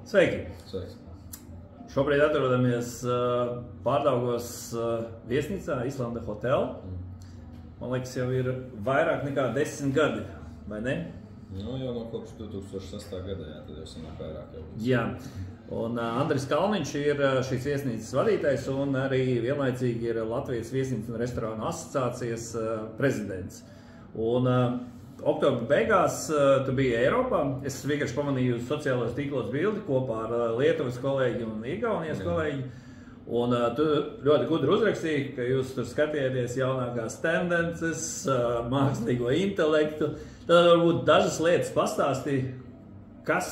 Sveiki! Sveiks. Šobrīd atrodamies Pārdaugavas viesnīcā Islanda Hotel. Man liekas, jau ir vairāk nekā 10 gadi, vai ne? Nu, jau no kopš 2006. gada, jā, tad jau sanāk vairāk jau. Jā. Un Andris Kalniņš ir šīs viesnīcas vadītājs un arī vienlaicīgi ir Latvijas viesnīcu un restorānu asociācijas prezidents. Un oktobra beigās tu biji Eiropā. Es vienkārši pamanīju sociālajos tīklos bildi kopā ar Lietuvas kolēģi un Igaunijas kolēģi. Un tu ļoti gudri uzrakstīji, ka jūs tur skatījāties jaunākās tendences, mākslīgo intelektu. Tad varbūt dažas lietas pastāstīja, kas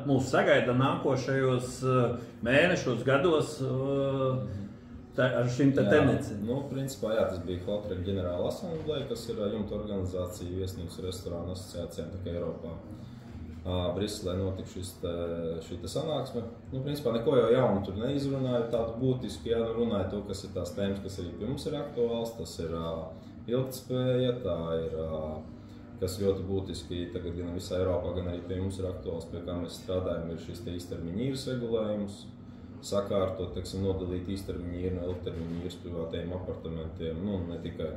mūs sagaida nākošajos mēnešos, gados ar šīm tendencēm. Nu, principā, jā, tas bija Hotrek ģenerāla asambleja, kas ir jumta organizācija viesnīcu restorānu asociācijām tā Eiropā. Briselē notika šī sanāksme. Nu, principā, neko jau jaunu tur neizrunāja, tādu būtisku, jā, runāja to, kas ir tās tēmas, kas arī pie mums ir aktuāls. Tas ir ilgtspēja, tā ir, kas ļoti būtiski tagad gan visā Eiropā, gan arī pie mums ir aktuāls, pie kā mēs strādājam, ir šis īstermiņa īres regulējums, sakārtot, teiksim, nodalīt īstermiņa īri no ilgtermiņa īres privātajiem apartamentiem, nu, ne tikai.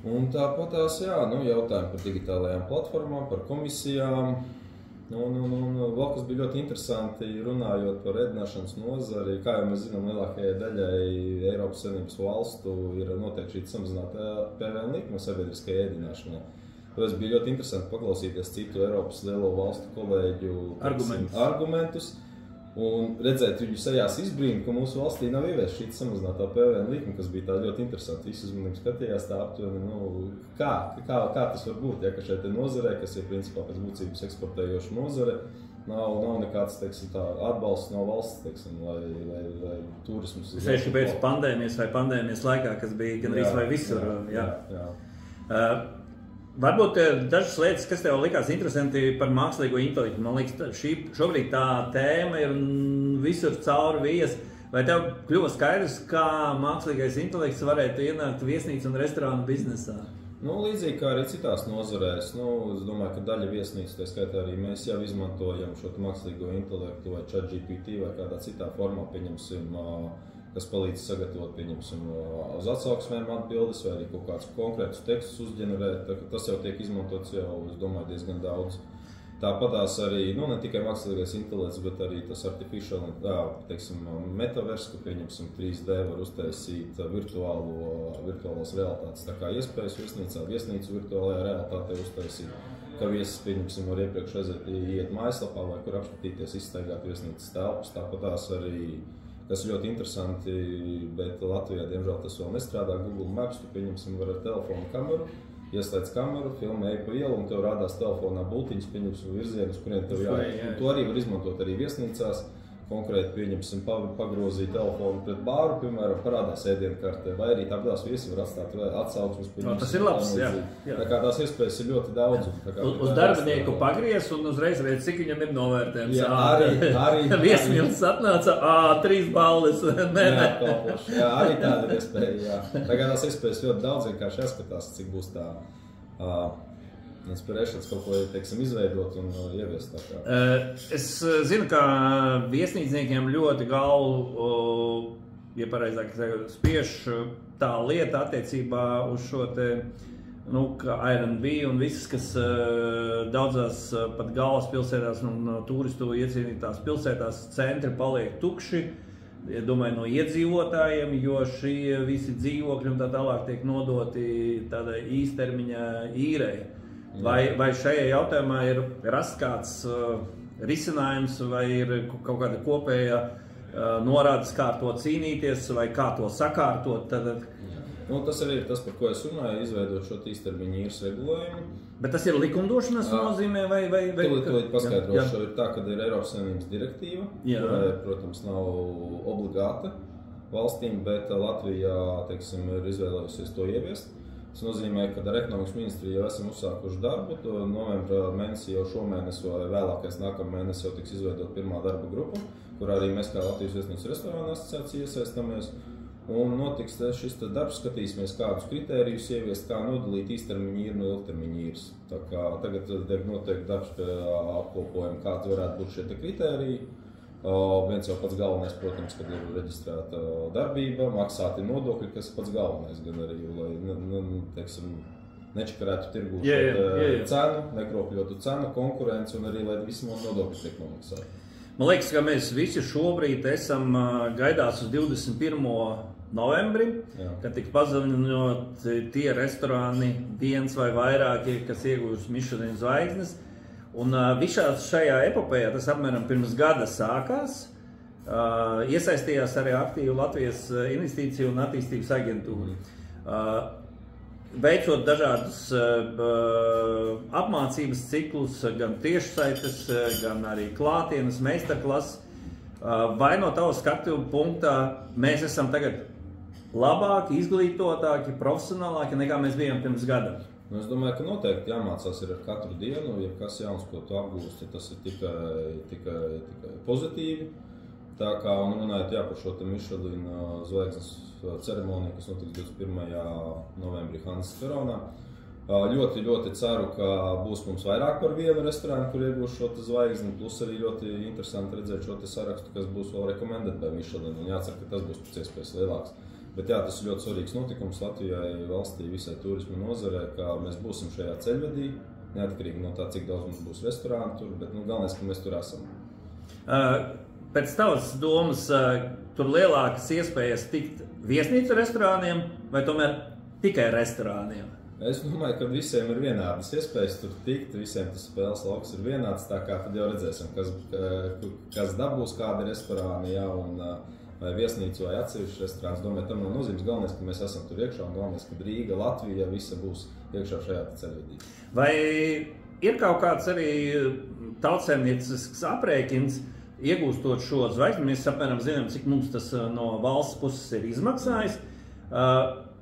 Un tāpat tās, jā, jautājumi par digitālajām platformām, par komisijām. Un vēl kas bija ļoti interesanti, runājot par ēdināšanas nozari. Kā jau mēs zinām, lielākajai daļai Eiropas Savienības valstu ir noteikti šī samazināta PVN likme sabiedriskajai ēdināšanai. Tāpēc bija ļoti interesanti paklausīties citu Eiropas lielo valstu kolēģu argumentus. Un redzēt viņu sejās izbrīnu, ka mūsu valstī nav ieviest šī samazinātā PVN likme, kas bija tā ļoti interesanti. Visi uzmanīgi skatījās tā aptuveni, kā tas var būt, ja, ka šeit nozarē, kas ir principā pēc būtības eksportējoša nozare, nav nekāds, teiksim, tā atbalsts no valsts, teiksim, lai turismus... Seši pēc pandēmijas vai pandēmijas laikā, kas bija gan arī vai visur. Jā. Varbūt dažas lietas, kas tev likās interesanti par mākslīgo intelektu. Man liekas, šobrīd tā tēma ir visur cauri vies. Vai tev kļuva skaidrs, kā mākslīgais intelekts varētu ienākt viesnīcu un restorānu biznesā? Nu, līdzīgi kā arī citās nozarēs. Es domāju, ka daļa viesnīcu, tā skaitā arī mēs jau izmantojam šo mākslīgo intelektu vai ChatGPT vai kādā citā formā, pieņemsim, kas palīdz sagatavot, pieņemsim, uz atsauksmēm atbildes vai arī kaut kādus konkrētus tekstus uzģenerēt. Tas jau tiek izmantots jau, es domāju, diezgan daudz. Tāpatās arī, ne tikai mākslīgais intelekts, bet arī tas teiksim, metavers, ka, pieņemsim, 3D var uztaisīt virtuālās realitātes tā kā iespējas viesnīcā, viesnīcu virtuālajā realitātē uztaisīt, ka viesis, pieņemsim, var iepriekš iet mājaslapā vai kur apskatīties, izstaigāt viesnīcas telpas. Tāpatās arī, kas ļoti interesanti, bet Latvijā, diemžēl, tas vēl nestrādā. Google Maps, tu, pieņemsim, var ar telefonu kameru, ieslēdz kameru, filmē pa ielu un tev rādās telefonā bultiņas, pieņemsim, virzienus, kuriem tev jāiet. To arī var izmantot arī viesnīcās. Konkrēti, pieņemsim, pagrozīt telefonu pret bāru, piemēram, parādās ēdienkartē, vai arī tāpēc viesi var atstāt atsauksmes. Tas ir labs, jā. Tā kā tās iespējas ir ļoti daudz. Uz darbinieku pagries un uzreiz redz, cik viņam ir novērtējums. Jā, arī. Viesmīlis atnāca, 3 balles. Jā, arī tāda ir iespēja, jā. Tā kā tās iespējas ļoti daudz, vienkārši jāskatās, cik būs tā inspirēšanas kaut ko, teiksim, izveidot un ieviest tā kā. Es zinu, ka viesnīcniekiem ļoti galvu, ja pareizāk spiež tā lieta attiecībā uz šo te, kā R&B un visas, kas daudzās pat galvaspilsētās un turistu iecienītās pilsētās centri paliek tukši. Es domāju, no iedzīvotājiem, jo šie visi dzīvokļi un tā tālāk tiek nodoti tādai īstermiņa īrei. Vai šajā jautājumā ir rasts kāds risinājums vai ir kaut kāda kopēja norādes, kā ar to cīnīties vai kā to sakārtot? Tas arī ir tas, par ko es runāju, izveidot šo īstermiņa īres regulējumu. Bet tas ir likumdošanas nozīmē vai? Tūlīt paskaidrošu, ir tā, ka ir Eiropas Savienības direktīva, kurai, protams, nav obligāta valstīm, bet Latvijā, teiksim, ir izvēlējusies to ieviest. Tas nozīmē, ka ar ekonomikas ministriju jau esam uzsākuši darbu. Novembra mēnesī jau šomēnes vai vēlākais nākamā mēnesī jau tiks izveidot pirmā darba grupa, kur arī mēs kā Latvijas viesnīcu restorānu asociācija iesaistamies. Un notiks šis darbs, skatīsimies, kādus kritērijus ieviest, kā nodalīt īstermiņa īru no ilgtermiņa īres. Tā kā tagad tiek noteikti darbs pie apkopojuma, kāds varētu būt šie kritēriji. Viens jau pats galvenais, protams, kad ir reģistrēta darbība, maksāti nodokļi, kas pats galvenais, gan arī, lai, teiksim, nečakarētu tirgū cenu, nekropļotu cenu, konkurenci un arī, lai visi nodokļi tiek nomaksāti. Man liekas, ka mēs visi šobrīd esam gaidās uz 21. novembri, kad tiks paziņot tie restorāni, viens vai vairāki, kas iegūs Michelin zvaigznes. Un visā šajā epopējā, tas apmēram pirms gada sākās, iesaistījās arī aktīvi Latvijas investīciju un attīstības aģentūra. Veicot dažādus apmācības ciklus, gan tiešsaites, gan arī klātienes meistarklases. Vai no tava skatu punktā mēs esam tagad labāki, izglītotāki, profesionālāki nekā mēs bijām pirms gada? Es domāju, ka noteikti jāmācās ir ar katru dienu, ja kas jauns, ko tu apgūsti, tas ir tikai pozitīvi. Tā kā, un runājot par šo Michelin zvaigznes ceremoniju, kas notiks 21. novembrī Hanzas Peronā. Ļoti, ļoti ceru, ka būs mums vairāk par vienu restorānu, kur iegūs šo zvaigzni, plus arī ļoti interesanti redzēt šo sarakstu, kas būs vēl rekomendēt by Michelin, un jācer, ka tas būs pēc iespējas lielāks. Bet jā, tas ir ļoti svarīgs notikums Latvijai, valstī, visai turisma nozarē, ka mēs būsim šajā ceļvedī, neatkarīgi no tā, cik daudz mums būs restorānu tur, bet galvenais, ka mēs tur esam. Pēc tavas domas, tur lielākas iespējas tikt viesnīcu restorāniem vai tomēr tikai restorāniem? Es domāju, ka visiem ir vienādas iespējas tur tikt, visiem tas spēles lauks ir vienāds, tā kā tad jau redzēsim, kas dabūs kādi restorāni, jā, un vai viesnīcu vai atsevišķi restorāns. Domāju, tam nav nozīmes, galvenais, ka mēs esam tur iekšā un galvenais, ka Rīga, Latvija, visa būs iekšā šajā ceļvedī. Vai ir kaut kāds arī tautsēmniecisks aprēķins, iegūstot šo zvaigzni, mēs apmēram zinām, cik mums tas no valsts puses ir izmaksājis.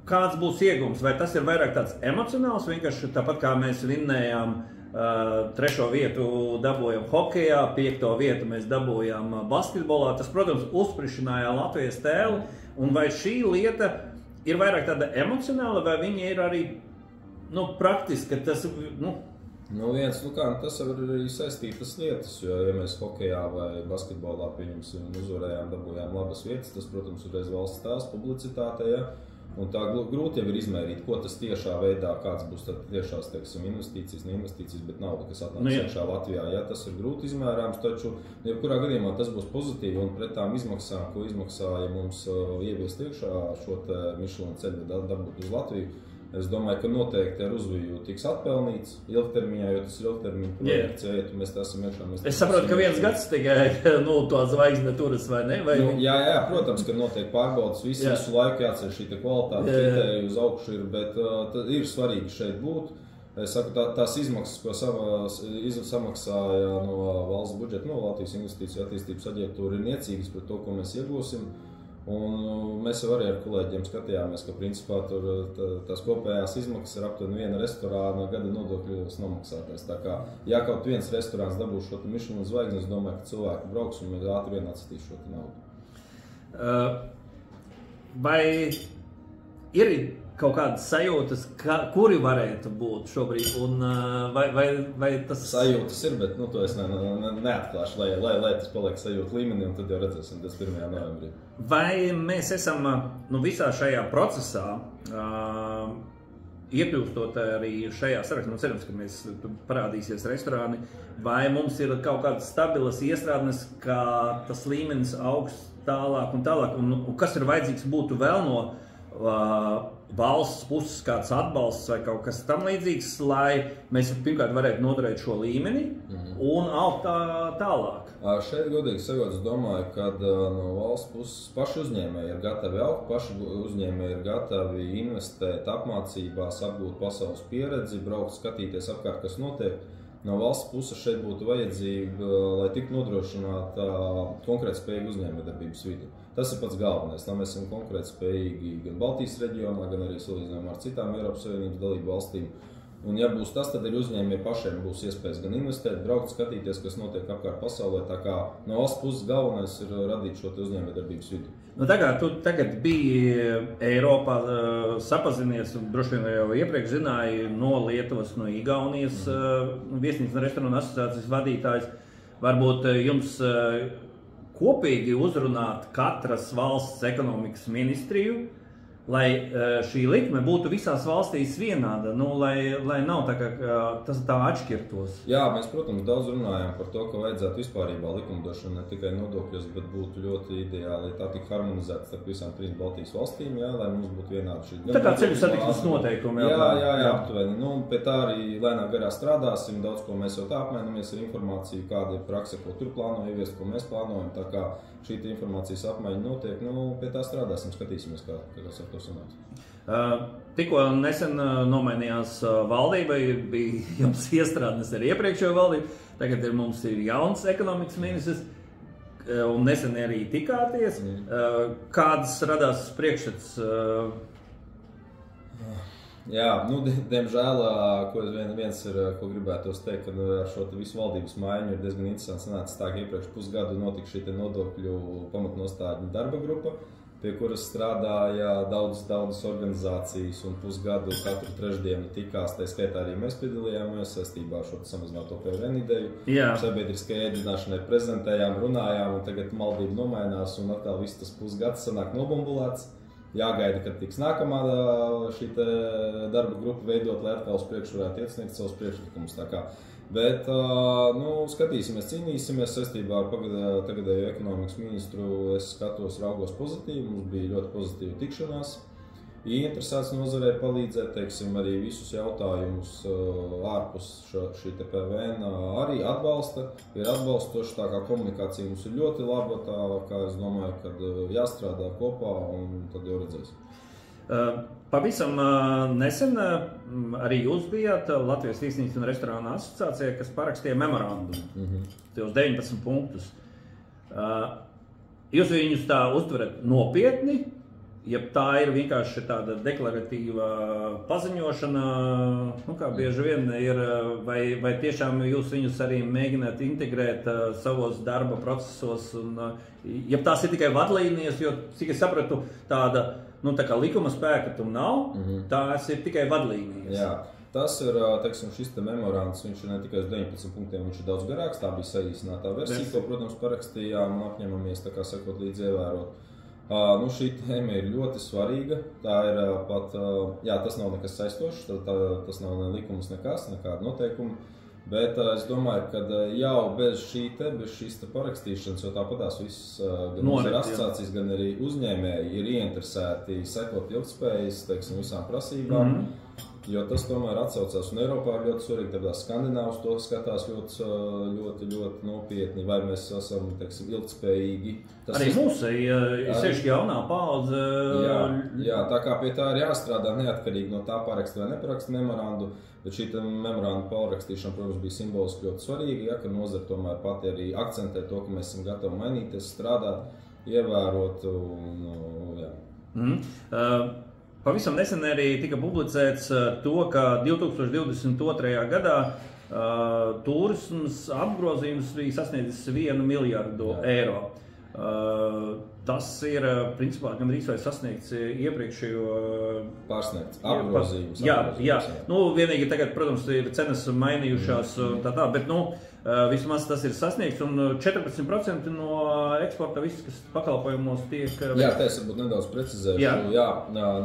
Kāds būs iegums? Vai tas ir vairāk tāds emocionāls, vienkārši tāpat kā mēs vinnējām 3. vietu dabūjām hokejā, 5. vietu mēs dabūjām basketbolā. Tas, protams, uzsprišināja Latvijas tēlu. Un vai šī lieta ir vairāk tāda emocionāla, vai viņa ir arī praktiska? Tas, tas jau ir arī saistītas lietas, jo, ja mēs hokejā vai basketbolā pieņemsim uzvarējām, dabūjām labas vietas, tas, protams, ir reiz valsts tās publicitātē, ja? Un tā grūti jau ir izmērīt, ko tas tiešā veidā, kāds būs tiešās, teiksim, investīcijas, ne investīcijas, bet nauda, kas atnāks iekšā Latvijā. Ja, tas ir grūti izmērāms, taču, jebkurā gadījumā tas būs pozitīvi un pret tām izmaksām, ko izmaksāja mums ieviest iekšā šo Michelin ceļu dabūt uz Latviju. Es domāju, ka noteikti ar uzviju tiks atpelnīts ilgtermiņā, jo tas ir ilgtermiņa projekts, ja mēs tā esam iekšā. Es saprotu, ka viens gads tikai to zvaigzne turas, vai ne? Vai... Jā, protams, ka notiek pārbaudas, visu laiku jāceļ šī kvalitāte, kritērija uz augšu ir, bet ir svarīgi šeit būt. Es saku, tās izmaksas, ko samaksāja no valsts budžeta, no Latvijas investīciju attīstības aģentūra, ir niecīgas pret to, ko mēs iegūsim. Un mēs jau arī ar kolēģiem skatījāmies, ka principā tur tās kopējās izmaksas ir aptuveni viena restorāna gada nodokļos nomaksātais. Tā kā, ja kaut viens restorāns dabūs šo Michelin zvaigzni, es domāju, ka cilvēki brauks un ātri vien atstatīs šo naudu. Vai ir kaut kādas sajūtas, kuri varētu būt šobrīd, un vai tas... Sajūtas ir, bet to es neatklāšu, lai tas paliek sajūta līmenī, un tad jau redzēsim 21. novembrī. Vai mēs esam visā šajā procesā, iekļūstot arī šajā sarakstā, cerams, ka mēs parādīsies restorāni, vai mums ir kaut kādas stabilas iestrādnes, kā tas līmenis augs tālāk un tālāk, un kas ir vajadzīgs būtu vēl no valsts puses, kāds atbalsts vai kaut kas tam līdzīgs, lai mēs pirmkārt varētu noturēt šo līmeni un augt tālāk? Šeit, godīgi sakot, es domāju, ka no valsts puses paši uzņēmēji ir gatavi augt, paši uzņēmēji ir gatavi investēt apmācībās, apgūt pasaules pieredzi, braukt, skatīties apkārt, kas notiek. No valsts puses šeit būtu vajadzīga, lai tiktu nodrošināta konkurētspējīga uzņēmējdarbības vide. Tas ir pats galvenais, lai mēs esam konkurētspējīgi gan Baltijas reģionā, gan arī salīdzinājumā ar citām Eiropas Savienības dalību valstīm. Un, ja būs tas, tad arī uzņēmējiem pašiem būs iespējas gan investēt, braukt, skatīties, kas notiek apkārt pasaulē. Tā kā no valsts puses galvenais ir radīt šo uzņēmējdarbības vidi. Nu, tu tagad biji Eiropā, sapazinies, un droši vien jau iepriekš zināji no Lietuvas, no Igaunijas viesnīcas un restorānu asociācijas vadītājs. Varbūt jums kopīgi uzrunāt katras valsts ekonomikas ministriju, lai šī likme būtu visās valstīs vienāda, lai nav tā, ka tas tā atšķirtos. Jā, mēs, protams, daudz runājam par to, ka vajadzētu vispārībā likumdošana ne tikai nodokļos, bet būtu ļoti ideāli, lai tā tik harmonizēta starp visām 3 Baltijas valstīm, jā, lai mums būtu vienādi šī. Tā kā ceļu satiksmes noteikumi. Jā, aptuveni. Nu, pie tā arī lēnāk garā strādāsim, daudz ko mēs jau tā apmainamies ar informāciju, kāda ir prakse, ko tur plāno ieviest, ko mēs plānojam, tā kā šī informācijas apmaiņa notiek, pie tā strādāsim, skatīsimies, kā tas ar to sanāks. Tikko nesen nomainījās valdība, bija jums iestrādnes ar iepriekšējo valdību, tagad mums ir jauns ekonomikas ministrs, un nesen arī tikāties. Kādas radās priekšstats? Jā, diemžēl, viens ir, ko gribētos teikt, ka ar šo visu valdības maiņu ir diezgan interesants sanācis tā, ka iepriekš pusgadu notika šī nodokļu pamatnostādņu darba grupa, pie kuras strādāja daudzas organizācijas, un pusgadu katru trešdienu tikās, tā skaitā arī mēs piedalījāmies saistībā ar šo samazināto PVN ideju. Sabiedriskajai ēdināšanai prezentējām, runājām, un tagad maldība nomainās, un atkal viss tas pusgads sanāk nobumbulēts. Jāgaida, kad tiks nākamā šī darba grupa veidot, lai atkal uz priekšu varētu iesniegt savus priekšlikumus. Bet, skatīsimies, cīnīsimies saistībā ar tagadējo ekonomikas ministru. Es skatos, raugos pozitīvi, mums bija ļoti pozitīva tikšanās. Interesēts nozarē palīdzēt, teiksim, arī visus jautājumus ārpus šī PVN arī atbalsta. Ir atbalstoši, tā kā komunikācija mums ir ļoti laba, tā kā es domāju, kad jāstrādā kopā un tad jau redzēs. Pavisam nesen arī jūs bijāt Latvijas viesnīcu un restorānu asociācijā, kas parakstīja memorandumu, tos 19 punktus. Jūs viņus tā uztverat nopietni? Ja tā ir vienkārši tāda deklaratīva paziņošana, kā bieži vien ir, vai tiešām jūs viņus arī mēģināt integrēt savos darba procesos, un ja tās ir tikai vadlīnijas, jo, cik es sapratu, tāda, tā kā likuma spēka tam nav, tās ir tikai vadlīnijas. Jā. Tas ir, teiksim, šis memorands, viņš ir ne tikai uz 19 punktiem, viņš ir daudz garāks, tā bija saīsinātā versija, ko, protams, parakstījām un apņemamies, tā kā sakot, līdz ievērot. Šī tēma ir ļoti svarīga. Tā ir pat, tas nav nekas saistošs, tas nav ne likums nekas, nekāda noteikuma. Bet es domāju, ka jau bez šīs parakstīšanas, jo tāpatās visas gan asociācijas, gan arī uzņēmēji ir ieinteresēti sekot ilgtspējas, teiksim, visām prasībām. Jo tas tomēr atsaucās, un Eiropā ir ļoti svarīgi, tāpēc Skandināvs to skatās ļoti nopietni, vai mēs esam, teiksim, ilgtspējīgi. Arī mūsu ir jaunā paudze. Jā, tā kā pie tā ir jāstrādā neatkarīgi no tā paraksta vai neparaksta memorandu, bet šī memorandu parakstīšana, protams, bija simboliski ļoti svarīga, ka nozara tomēr pati arī akcentē to, ka mēs esam gatavi mainīties, strādāt, ievērot un Pavisam nesen arī tika publicēts to, ka 2022. gadā turisms apgrozījums bija sasniedzis 1 miljardu eiro. Tas ir principā gandrīz vai sasniegts iepriekšējo pārsniegts apgrozījums. Jā. Vienīgi tagad, protams, ir cenas mainījušās bet vismaz tas ir sasniegts, un 14% no eksporta viss, kas pakalpojumos tiek... Jā, tā es varbūt nedaudz precizēšu. Jā,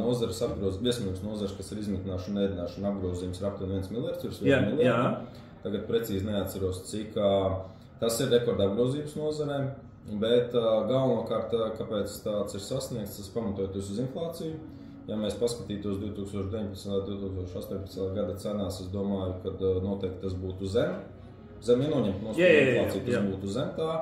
nozares apgrozījums, viesnīcas nozares, kas ir izmitināšana un ēdināšana apgrozījums ir aptuveni 1 miljards. Jā. Tagad precīzi neatceros, cik tas ir rekorda apgrozījums nozarēm. Bet galvenokārt, kāpēc tāds ir sasniegts, tas pamatojoties uz inflāciju. Ja mēs paskatītos 2019. un 2018. gada cenās, es domāju, ka noteikti tas būtu zem ienoņemt no inflāciju, tas būtu zem tā.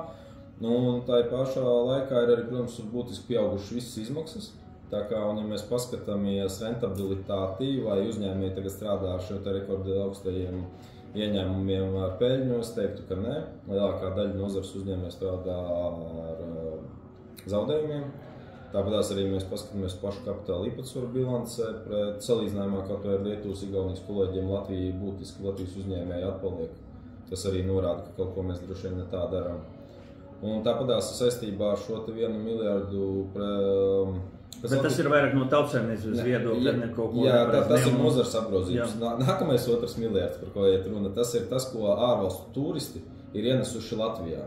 Un tā pašā laikā ir arī, protams, būtiski pieaugušas visas izmaksas. Tā kā, un ja mēs paskatāmies rentabilitāti, vai uzņēmēji tagad strādā ar šo rekordu augstajiem ieņēmumiem ar peļņu, es teiktu, ka nē. Lielākā daļa nozares uzņēmēji strādā ar zaudējumiem. Tāpēc arī mēs paskatāmies pašu kapitāla īpatsvaru bilancē pret salīdzinājumā, kā to ir Lietuvas, Igaunijas kolēģiem, Latvijas uzņēmēji atpaliek. Tas arī norāda, ka kaut ko mēs droši vien ne tā darām. Un tāpēc saistībā ar šo 1 miljardu Bet tas ir vairāk no tautsaimniecības viedokļa, ne kaut ko. Jā, tas ir nozars apgrozījums. Nākamais 2 miljards, par ko iet runa, tas ir tas, ko ārvalstu turisti ir ienesuši Latvijā.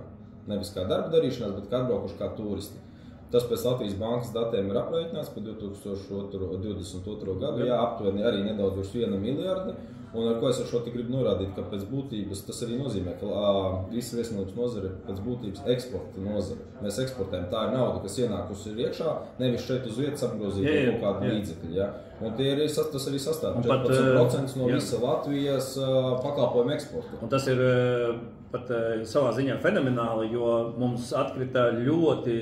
Nevis kā darba darīšanās, bet kā atbraukuši kā turisti. Tas pēc Latvijas bankas datiem ir aprēķināts par 2022. gadu. Jā, aptuveni arī nedaudz virs 1 miljarda. Un ar ko es ar šo te gribu norādīt, ka pēc būtības tas arī nozīmē, ka visa viesnīcības nozare pēc būtības eksporta nozare. Mēs eksportējam, tā ir nauda, kas ienākusi ir iekšā, nevis šeit uz vietas apgrozīt kaut kādu līdzekļu. Ja? Un tas arī sastāv 14% no visa Latvijas pakalpojumu eksporta. Un tas ir pat savā ziņā fenomenāli, jo mums atkrita ļoti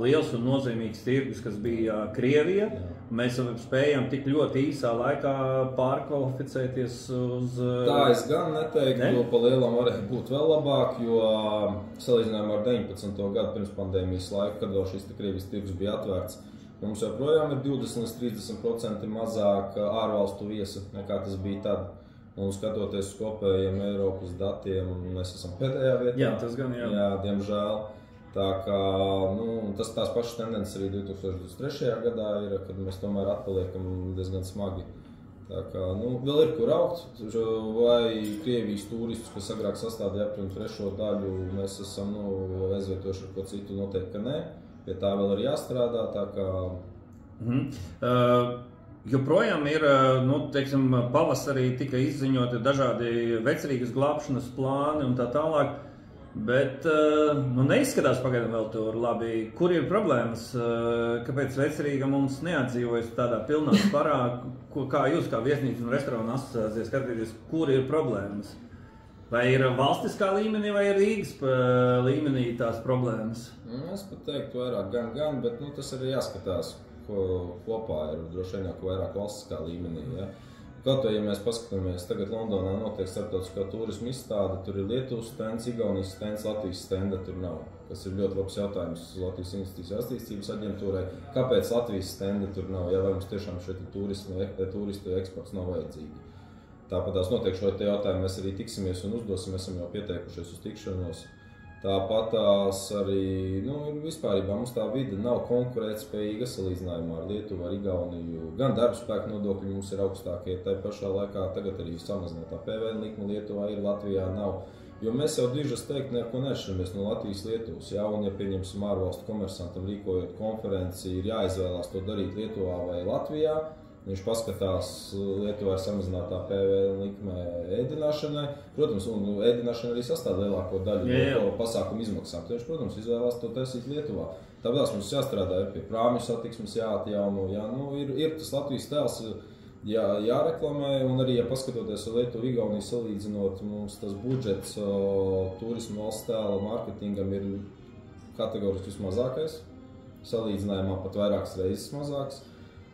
liels un nozīmīgs tirgus, kas bija Krievija. Mēs spējam tik ļoti īsā laikā pārkvalificēties uz... Tā es gan neteiktu, jo pa lielam varētu būt vēl labāk, jo salīdzinājumā ar 19. gadu pirms pandēmijas laiku, kad vēl šis Krievijas tirgus bija atvērts, mums joprojām ir 20–30% mazāk ārvalstu viesu nekā tas bija tad. Un skatoties uz kopējiem Eiropas datiem, mēs esam pēdējā vietā. Jā, tas gan jā. Jā, diemžēl. Tā kā, tās pašas tendences arī 2023. gadā ir, kad mēs tomēr atpaliekam diezgan smagi. Tā kā, vēl ir kur augt, vai Krievijas turistus, kas agrāk sastādīja aptuveni 3. daļu, mēs esam aizvietojuši ar ko citu, noteikti, ka nē. Pie tā vēl ir jāstrādā, tā kā... Joprojām ir, teiksim, pavasarī tika izziņoti dažādi vecrīgas glābšanas plāni un tā tālāk, bet neizskatās pagaidām vēl tur labi. Kur ir problēmas? Kāpēc vecrīga mums neatdzīvojas tādā pilnā sparā? Kā jūs, kā viesnīcu un restorānu asociācija, skatīties, kur ir problēmas? Vai ir valstiskā līmenī vai Rīgas līmenī tās problēmas? Es pat teiktu vairāk gan, bet tas arī jāskatās. Kopā ir droši vien jau vairāk valstiskā līmenī. Ja? Kaut ja mēs paskatāmies, tagad Londonā notiek starptautiskā turisma izstāde, tur ir Lietuvas stends, Igaunijas stends, Latvijas stenda tur nav. Tas ir ļoti labs jautājums Latvijas investīciju attīstības aģentūrai. Kāpēc Latvijas stenda tur nav? Ja vai mums tiešām šeit turistu eksports nav vajadzīgi? Tāpat tās notiek šo te jautājumu, mēs arī tiksimies un uzdosim, esam jau pieteikušies uz tikšanos. Tāpat tās arī, vispārībā mums tā vide nav konkurētspējīga salīdzinājumā ar Lietuvu, ar Igauniju. Gan darba spēka nodokļi mums ir augstākie, tā pašā laikā tagad arī samazinātā PVN likme Lietuvā ir, Latvijā nav. Jo mēs jau drīzāk teikt, neko neatšķiramies no Latvijas Lietuvas. Ja, un ja pieņemsim ārvalstu komersantam rīkojot konferenci, ir jāizvēlās to darīt Lietuvā vai Latvijā. Viņš paskatās, Lietuvā ir samazinātā PVN likme ēdināšanai. Protams, un ēdināšana arī sastāv lielāko daļu no pasākumu izmaksām. Viņš, protams, izvēlās to taisīt Lietuvā. Tāpēc mums jāstrādā pie prāmju satiksmes, jāatjauno. Ir tas Latvijas tēls jāreklamē, un arī, ja paskatoties ar Lietuvu, Igauniju salīdzinot, mums tas budžets turismu valsts tēla mārketingam ir kategoriski vismazākais. Salīdzinājumā pat vairākas reizes mazāks.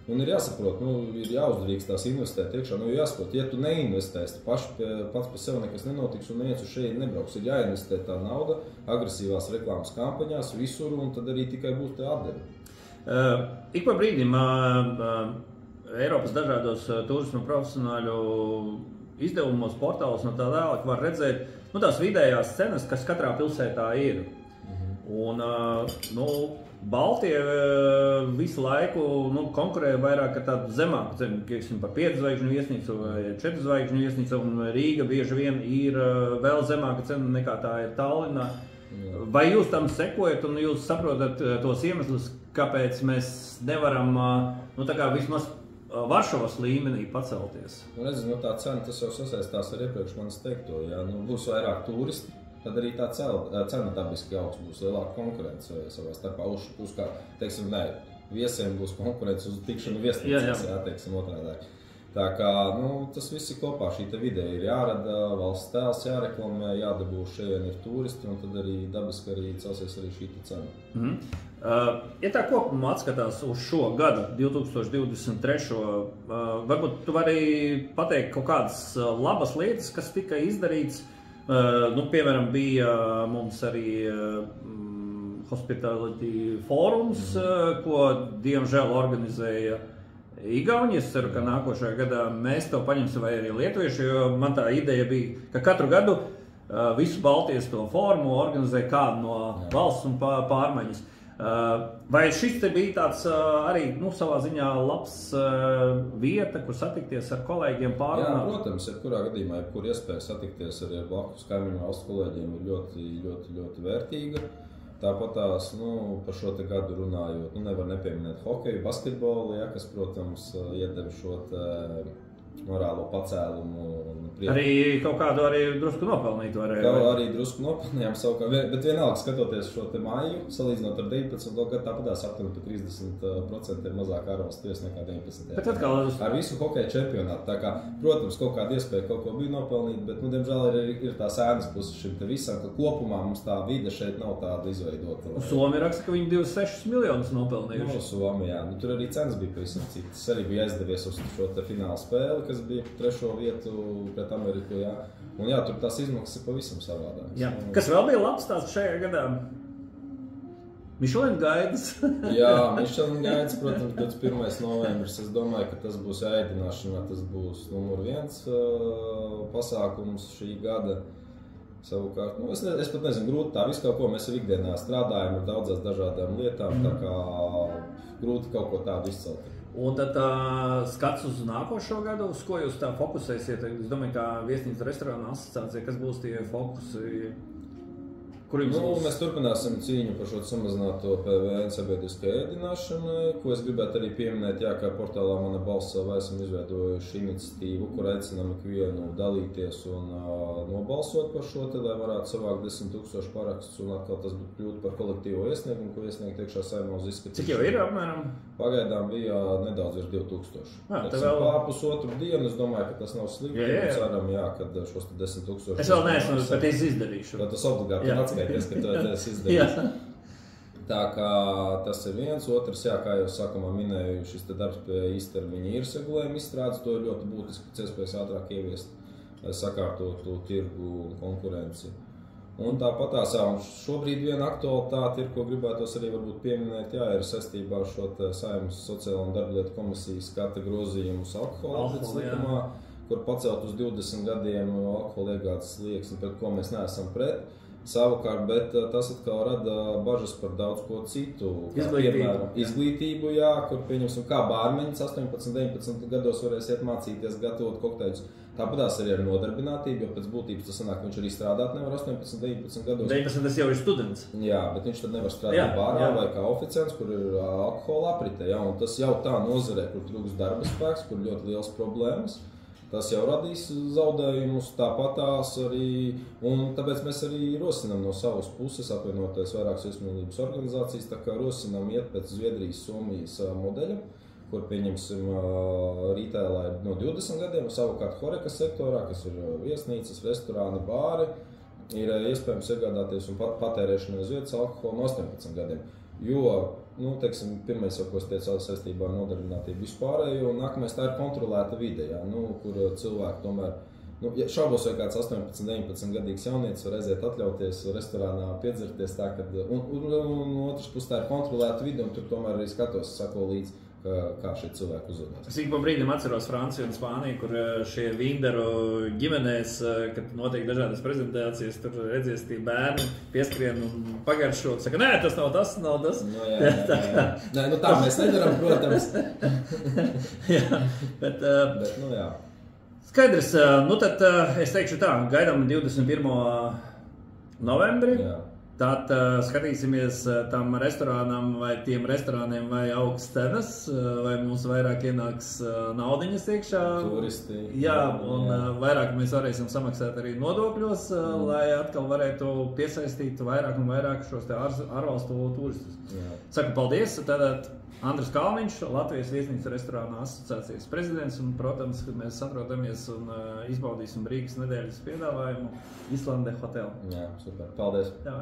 Un ir jāsaprot, ir jāuzdrīkstās investēt iekšā, jāsaprot, ja tu neinvestēsi, pats par sevi nekas nenotiks un neviens uz šeit nebrauks. Ir jāinvestē tā nauda agresīvās reklāmas kampaņās visur, un tad arī tikai būs tā atdeve. Ik pa brīdim Eiropas dažādos turisma profesionāļu izdevumos, portālos un tā tālāk var redzēt tās vidējās cenas, kas katrā pilsētā ir. Un, Baltie visu laiku konkurē vairāk ar tādu zemāku cenu, par 5 zvaigžņu viesnīcu vai 4 zvaigžņu viesnīcu, un Rīga bieži vien ir vēl zemāka cena nekā tā ir Tallinā. Vai jūs tam sekojat un jūs saprotat tos iemeslus, kāpēc mēs nevaram vismaz Varšavas līmenī pacelties? Tā cena tas jau sasaistās ar iepriekš manis teikto, ja būs vairāk turisti. Tad arī tā cena dabiski augs, būs lielāka konkurence savā starpā. Uz kā, teiksim, viesiem būs konkurence uz tikšanu viesnīcās, teiksim, otrādāk. Tā kā, tas viss ir kopā, šī te vide ir jārada, valsts tēls jāreklamē, jādabū šeit ir turisti, un tad arī dabiski arī celsies arī šī te cena. Ja tā kopumā atskatās uz šo gadu, 2023. Varbūt tu vari pateikt kaut kādas labas lietas, kas tika izdarīts. Piemēram, bija mums arī Hospitality fórums, ko diemžēl organizēja Igauni. Es ceru, ka nākošajā gadā mēs to paņemsim, vai arī lietuvieši, jo man tā ideja bija, ka katru gadu visu Baltijas to fórumu organizē kādu no valsts un pārmaiņas. Vai šis te bija tāds arī, savā ziņā labs vieta, kur satikties ar kolēģiem pārunāt? Jā, protams, jebkurā gadījumā, jebkur iespēja satikties arī ar blakus kaimiņu valstu kolēģiem ir ļoti, ļoti, ļoti vērtīga. Tāpat tās, par šo te gadu runājot, nevar nepieminēt hokeju, basketbolu, kas, protams, iedeva šo morālo pacēlumu. Arī kaut kādu arī drusku nopelnīt varēja. Arī drusku nopelnījām savukārt, bet vienalga skatoties šo te māju, salīdzinot ar 19. gadu, tāpatās aptuveni pa 30% ir mazāk ārvalstīs nekā 19. Bet atkal ar visu hokeja čempionātu. Tā kā, protams, kaut kāda iespēja kaut ko bija nopelnīt, bet, diemžēl ir tās ēnas puses šim te visam, ka kopumā mums tā vide šeit nav tāda izveidota. Somi raksta, ka viņi 26 miljonus nopelnījuši. Somi, jā. Tur arī cenas bija pavisam citas. Arī bija aizdevies uz šo te fināla spēli, kas bija 3. vietu pret Ameriku, jā. Un jā, tur tās izmaksas ir pavisam savādākas. Jā. Kas vēl bija labs tās šajā gadā? Michelin gaidas. Jā, Michelin gaidas, protams, 21. novembris. Es domāju, ka tas būs ēdināšanā, tas būs numur 1 pasākums šī gada. Savukārt, es pat nezinu, grūti tā visu kaut ko. Mēs ikdienā strādājam ar daudzās dažādām lietām, tā kā grūti kaut ko tādu izcelt. Un tad skats uz nākošo gadu, uz ko jūs tā fokusēsiet? Es domāju, kā viesnīca restorāna asociācija, kas būs tie fokusi? Mēs turpināsim cīņu par šo samazināto PVN sabiedriskai ēdināšanai, ko es gribētu arī pieminēt, kā portālā Mana balss esam izveidojuši iniciatīvu, kur aicinām ikvienu dalīties un nobalsot par šo, lai varētu savākt 10 000 parakstus un atkal tas kļūt par kolektīvo iesniegumu, ko iesniegt iekšā Saeimā uz izskatīšanu. Cik jau ir apmēram? Pagaidām bija nedaudz virs 2000. Vēl pusotru dienu, es domāju, ka tas nav slikti. Ceram, kad šos 10 000... Es vēl neesmu, bet es izdarīšu. Tas obligāti atskaities, ka tu esi izdarījis. Tā kā tas ir viens. Otrs, kā jau sākumā minēju, šis darbs pie īstermiņa īres regulējuma izstrādes, to ir ļoti būtiski pēc iespējas ātrāk ieviest, lai sakārtotu tirgu un konkurenci. Un tāpat šobrīd viena aktualitāte ir, ko gribētos arī varbūt pieminēt, ir saistībā ar šo Saeimas sociālo un darblietu komisijas skata grozījumus alkohola likumā, kur pacelt uz 20 gadiem alkohola iegādes slieksni, pret ko mēs neesam pret. Savukārt, bet tas atkal rada bažas par daudz ko citu. Izglītību, kur pieņemsim, kā bārmeņas 18, 19 gados varēs iet mācīties gatavot kokteļus. Tāpatās arī ar nodarbinātību, jo pēc būtības tas sanāk, viņš arī strādāt nevar 18, 19 gados. 19 tas jau ir students. Jā, bet viņš tad nevar strādāt bārā vai kā oficiants, kur ir alkohola aprite. Un tas jau tā nozarē, kur trūks darba spēks, kur ļoti liels problēmas. Tas jau radīs zaudējumus, tāpatās arī, un tāpēc mēs arī rosinām no savas puses, apvienoties vairākas viesmīlības organizācijas, tā kā rosinām iet pēc Zviedrijas, Somijas modeļa, kur pieņemsim retailā no 20 gadiem, savukārt Horeca sektorā, kas ir viesnīcas, restorāni, bāri, ir iespējams iegādāties un patērēšanai uz vietas alkoholu no 18 gadiem. Jo, pirmais jau, ko es teicu saistībā ar nodarbinātību vispārējo, un nākamais tā ir kontrolēta vide, kur cilvēki tomēr, šaubos vai kāds 18, 19 gadīgs jaunietis var aiziet atļauties restorānā piedzerties tā, un otrs pus tā ir kontrolēta vide, un tur tomēr arī skatos, sako līdzi, kā šie cilvēki uzvedās. Es ik pa brīdim atceros Franciju un Spāniju, kur šie Vinderu ģimenēs, kad notiek dažādas prezentācijas, tur redzies tie bērni pieskrien un pagaršo, saka, nē, tas nav tas, nav tas. Nē, tā mēs nedaram, protams. Bet, jā. Skaidrs, tad es teikšu tā, gaidām 21. novembri. Jā. Tad skatīsimies tam restorānam vai tiem restorāniem vai augsts cenas, vai mums vairāk ienāks naudiņas iekšā. Turisti. Jā, un vairāk mēs varēsim samaksāt arī nodokļos, lai atkal varētu piesaistīt vairāk un vairāk šos te ārvalstu turistus. Jā. Saku paldies, tātad Andris Kalniņš, Latvijas viesnīcu restorāna asociācijas prezidents, un, protams, kad mēs atrodamies un izbaudīsim Rīgas nedēļas piedāvājumu Islande Hotel. Jā, super. Paldies. Jā.